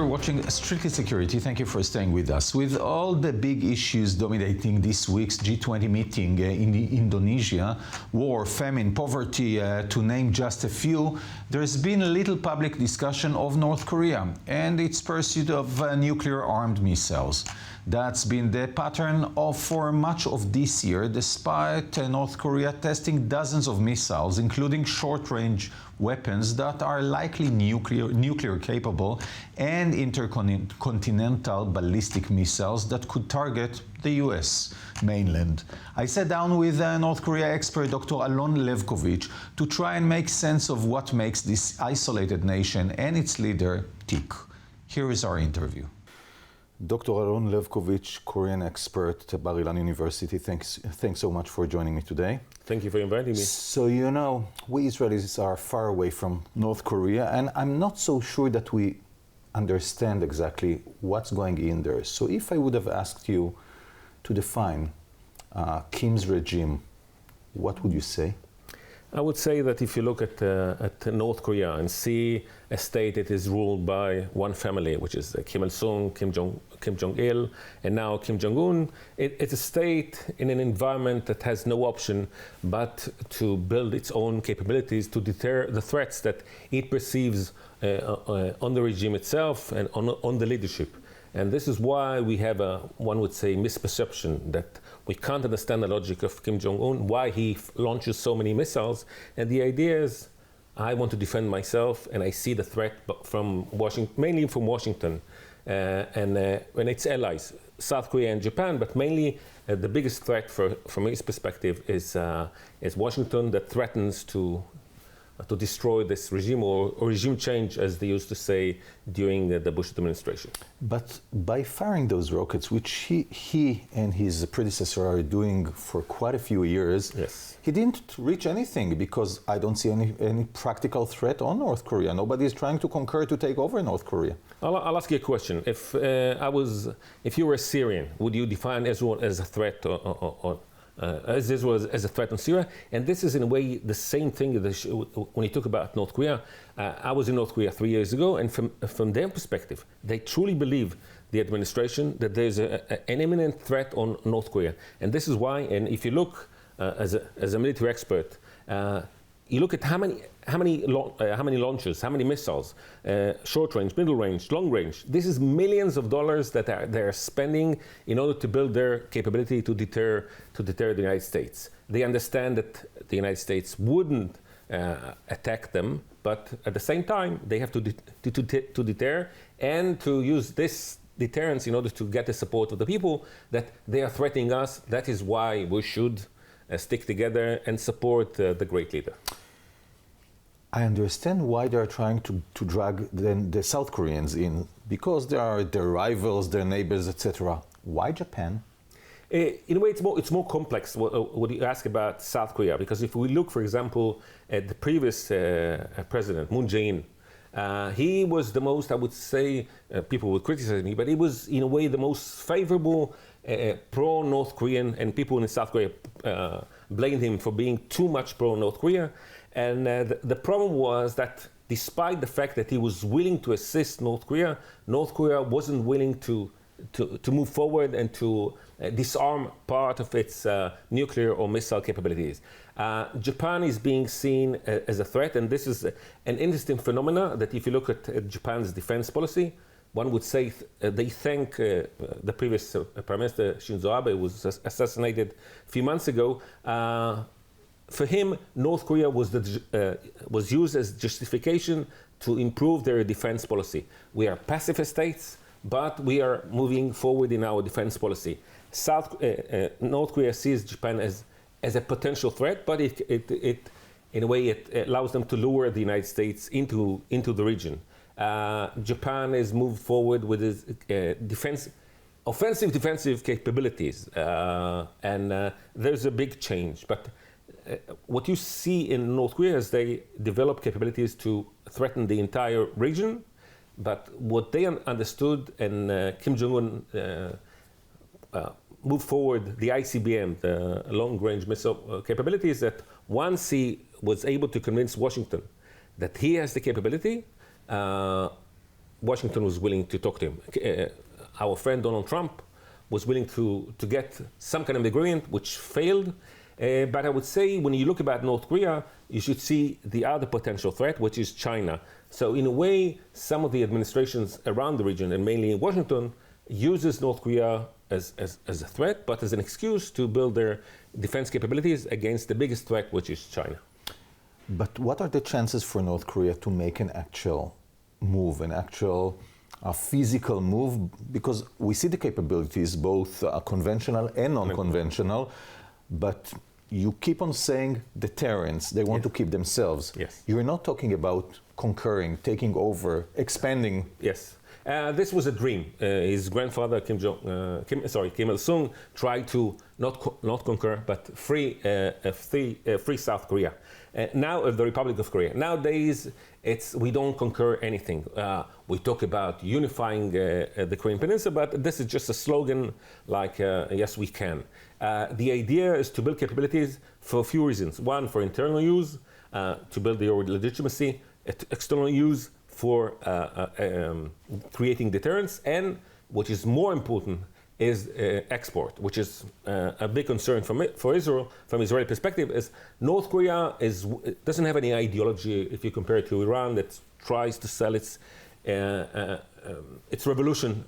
You're watching Strictly Security. Thank you for staying with us. With all the big issues dominating this week's G20 meeting in Indonesia, war, famine, poverty, to name just a few, there's been little public discussion of North Korea and its pursuit of nuclear-armed missiles. That's been the pattern for much of this year, despite North Korea testing dozens of missiles, including short-range weapons that are likely nuclear capable, and intercontinental ballistic missiles that could target the US mainland. I sat down with North Korea expert Dr. Alon Levkowitz to try and make sense of what makes this isolated nation and its leader tick. Here is our interview. Dr. Alon Levkowitz, Korean expert at Bar-Ilan University. Thanks so much for joining me today. Thank you for inviting me. So, you know, we Israelis are far away from North Korea, and I'm not so sure that we understand exactly what's going in there. So if I would have asked you to define Kim's regime, what would you say? I would say that if you look at North Korea and see a state that is ruled by one family, which is Kim Il-sung, Kim Jong-il, and now Kim Jong-un, it's a state in an environment that has no option but to build its own capabilities to deter the threats that it perceives on the regime itself and on the leadership. And this is why we have a, one would say, misperception that we can't understand the logic of Kim Jong-un, why he launches so many missiles. And the idea is, I want to defend myself, and I see the threat from Washington, mainly from Washington, and its allies, South Korea and Japan, but mainly the biggest threat from his perspective is Washington, that threatens to destroy this regime or regime change, as they used to say during the Bush administration. But by firing those rockets, which he and his predecessor are doing for quite a few years, yes, he didn't reach anything, because I don't see any practical threat on North Korea. Nobody is trying to conquer, to take over North Korea. I'll ask you a question. If you were a Syrian, would you define Israel as a threat as Israel as a threat on Syria? And this is in a way the same thing when you talk about North Korea. I was in North Korea 3 years ago, and from their perspective, they truly believe, the administration, that there's an imminent threat on North Korea. And this is why, and if you look as a military expert, you look at how many launches, how many missiles, short range, middle range, long range. This is millions of dollars that they're spending in order to build their capability to deter the United States. They understand that the United States wouldn't attack them, but at the same time they have to deter and to use this deterrence in order to get the support of the people that they are threatening us. That is why we should stick together and support the great leader. I understand why they're trying to drag the South Koreans in, because they are their rivals, their neighbors, etc. Why Japan? In a way, it's more complex what you ask about South Korea, because if we look, for example, at the previous president, Moon Jae-in, he was the most, I would say, people would criticize me, but he was in a way the most favorable pro-North Korean, and people in South Korea blamed him for being too much pro-North Korea. And the problem was that despite the fact that he was willing to assist North Korea wasn't willing to move forward and to disarm part of its nuclear or missile capabilities. Japan is being seen as a threat, and this is an interesting phenomena that if you look at Japan's defense policy, one would say they thank the previous Prime Minister Shinzo Abe, who was assassinated a few months ago. For him, North Korea was used as justification to improve their defense policy. We are pacifist states, but we are moving forward in our defense policy. North Korea sees Japan as a potential threat, but it in a way it allows them to lure the United States into the region. Japan has moved forward with its offensive defensive capabilities, and there's a big change. But what you see in North Korea is they develop capabilities to threaten the entire region. But what they understood, and Kim Jong-un moved forward the ICBM, the long-range missile capabilities, that once he was able to convince Washington that he has the capability, Washington was willing to talk to him. Our friend Donald Trump was willing to get some kind of agreement, which failed. But I would say when you look about North Korea, you should see the other potential threat, which is China. So in a way, some of the administrations around the region, and mainly in Washington, uses North Korea as a threat, but as an excuse to build their defense capabilities against the biggest threat, which is China. But what are the chances for North Korea to make an actual move, an actual physical move? Because we see the capabilities, both conventional and non-conventional, but you keep on saying deterrence. They want to keep themselves. Yes. You're not talking about conquering, taking over, expanding. Yes. This was a dream. His grandfather, Kim Il-sung, tried to not conquer, but free South Korea. Now, the Republic of Korea. Nowadays, we don't conquer anything. We talk about unifying the Korean Peninsula, but this is just a slogan like, yes, we can. The idea is to build capabilities for a few reasons. One, for internal use, to build your legitimacy, external use, for creating deterrence, and what is more important is export, which is a big concern for Israel from Israeli perspective. Is North Korea doesn't have any ideology if you compare it to Iran that tries to sell its revolution,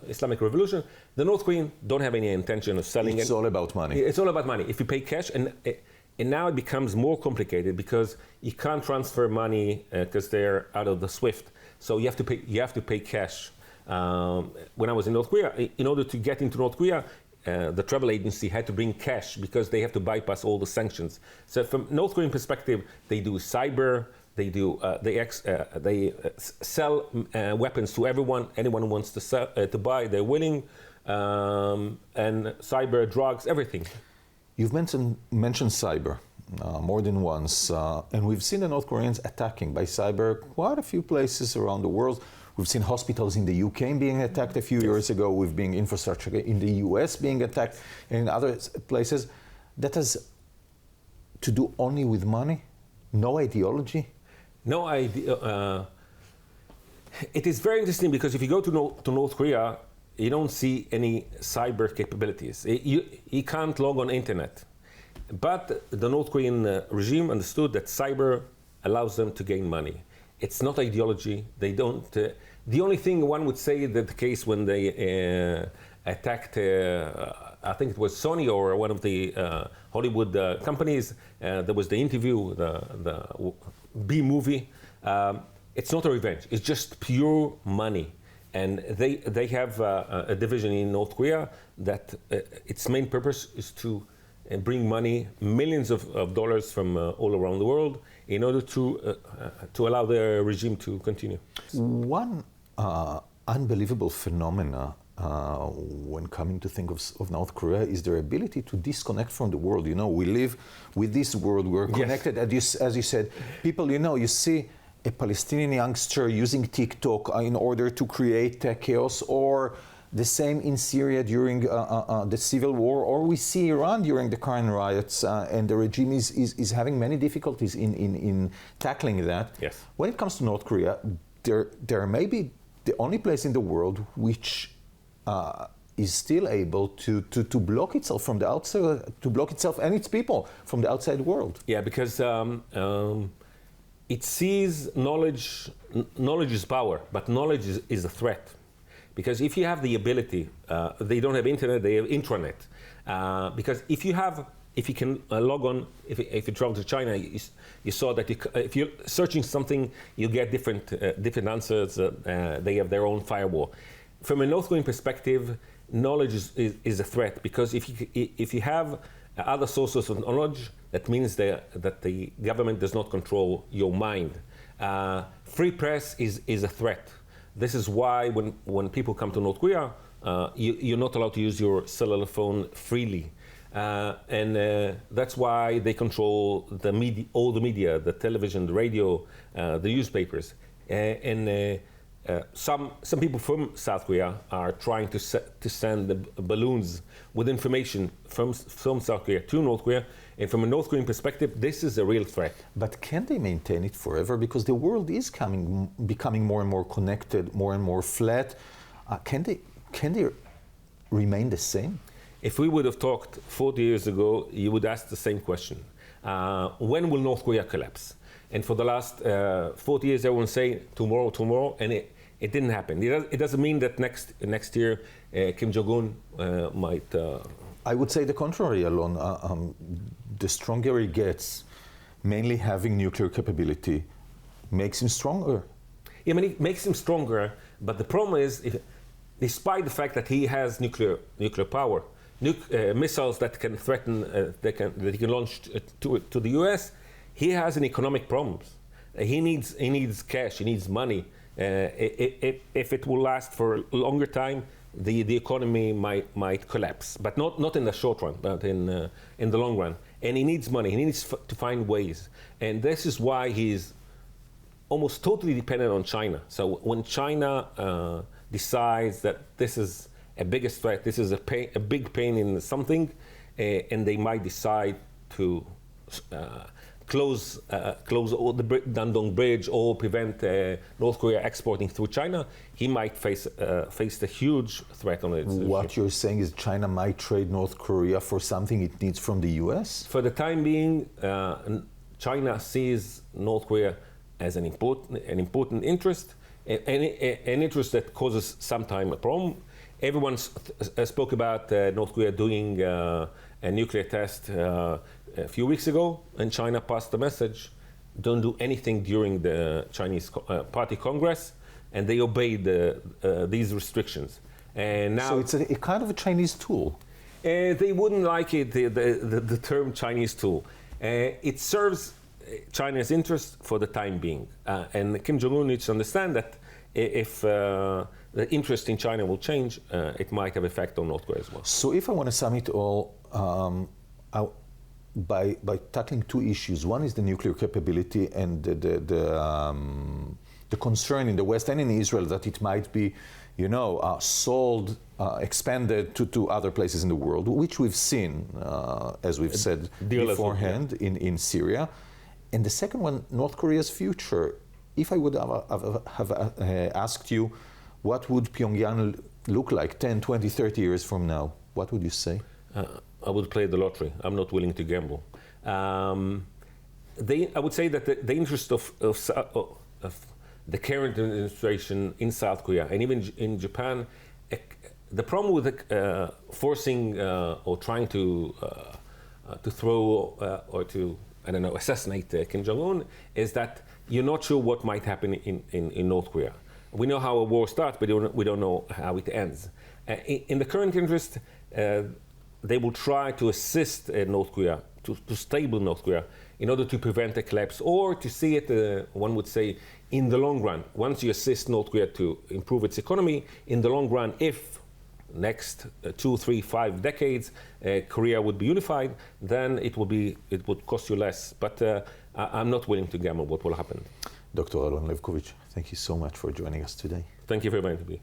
Islamic revolution. The North Koreans don't have any intention of selling. It's all about money. It's all about money. If you pay cash, and now it becomes more complicated because you can't transfer money because they're out of the SWIFT. So you have to pay cash. When I was in North Korea, in order to get into North Korea, the travel agency had to bring cash because they have to bypass all the sanctions. So from North Korean perspective, they do cyber. They sell weapons to everyone. Anyone who wants to buy, they're willing. And cyber, drugs, everything. You've mentioned cyber more than once, and we've seen the North Koreans attacking by cyber quite a few places around the world. We've seen hospitals in the UK being attacked a few years ago. We've been infrastructure in the US being attacked, and in other places. That has to do only with money? No ideology? No idea. It is very interesting because if you go to North Korea, you don't see any cyber capabilities. You can't log on internet. But the North Korean regime understood that cyber allows them to gain money. It's not ideology. They don't. The only thing one would say that the case when they attacked, I think it was Sony or one of the Hollywood companies, there was the interview, the B movie. It's not a revenge. It's just pure money. And they have a division in North Korea that its main purpose is to bring money, millions of dollars from all around the world, in order to allow their regime to continue. One unbelievable phenomena when coming to think of North Korea is their ability to disconnect from the world. You know, we live with this world. We're connected, as you said. People, you see a Palestinian youngster using TikTok in order to create chaos, or the same in Syria during the civil war, or we see Iran during the current riots, and the regime is having many difficulties in tackling that. Yes. When it comes to North Korea, there may be the only place in the world which is still able to block itself from the outside, to block itself and its people from the outside world. Yeah, because it sees knowledge is power, but knowledge is a threat. Because if you have the ability, they don't have internet, they have intranet. Because if you can log on, if you travel to China, you saw that if you're searching something, you get different answers. They have their own firewall. From a North Korean perspective, knowledge is a threat, because if you have other sources of knowledge, that means that the government does not control your mind. Free press is a threat. This is why when people come to North Korea, you're not allowed to use your cellular phone freely. And that's why they control the media, all the media, the television, the radio, the newspapers. And some people from South Korea are trying to send the balloons with information from South Korea to North Korea. And from a North Korean perspective, this is a real threat. But can they maintain it forever? Because the world is becoming more and more connected, more and more flat. Can they remain the same? If we would have talked 40 years ago, you would ask the same question. When will North Korea collapse? And for the last 40 years, everyone say tomorrow, and it didn't happen. It doesn't mean that next year Kim Jong-un might. I would say the contrary, Alon. The stronger he gets, mainly having nuclear capability, makes him stronger. Yeah, I mean, it makes him stronger. But the problem is, despite the fact that he has nuclear power, missiles that can threaten, that he can launch to the U.S., he has an economic problems. He needs cash. He needs money. If it will last for a longer time, the economy might collapse. But not in the short run, but in the long run. And he needs money. He needs to find ways. And this is why he's almost totally dependent on China. So when China decides that this is a biggest threat, this is a big pain in something, and they might decide to close all the Dandong Bridge or prevent North Korea exporting through China, he might face a huge threat on it. What you're saying is China might trade North Korea for something it needs from the U.S.? For the time being, China sees North Korea as an important interest, an interest that causes sometimes a problem. Everyone spoke about North Korea doing a nuclear test a few weeks ago, and China passed the message, don't do anything during the Chinese Party Congress, and they obeyed these restrictions. And now, so it's a kind of a Chinese tool. They wouldn't like it, the term Chinese tool. It serves China's interest for the time being. And Kim Jong-un needs to understand that if the interest in China will change, it might have effect on North Korea as well. So if I want to sum it all, by tackling two issues. One is the nuclear capability and the concern in the West and in Israel that it might be, sold, expanded to other places in the world, which we've seen, as we've said beforehand, in Syria. And the second one, North Korea's future. If I would have asked you, what would Pyongyang look like 10, 20, 30 years from now, what would you say? I would play the lottery. I'm not willing to gamble. I would say that the interest of the current administration in South Korea and even in Japan, the problem with forcing or trying to throw or to assassinate Kim Jong-un is that you're not sure what might happen in North Korea. We know how a war starts, but we don't know how it ends. In the current interest, they will try to assist North Korea, to stable North Korea, in order to prevent a collapse, or to see it, one would say, in the long run. Once you assist North Korea to improve its economy, in the long run, if next 2, 3, 5 decades, Korea would be unified, then it would cost you less. But I'm not willing to gamble what will happen. Dr. Alon Levkowitz, thank you so much for joining us today. Thank you for inviting me.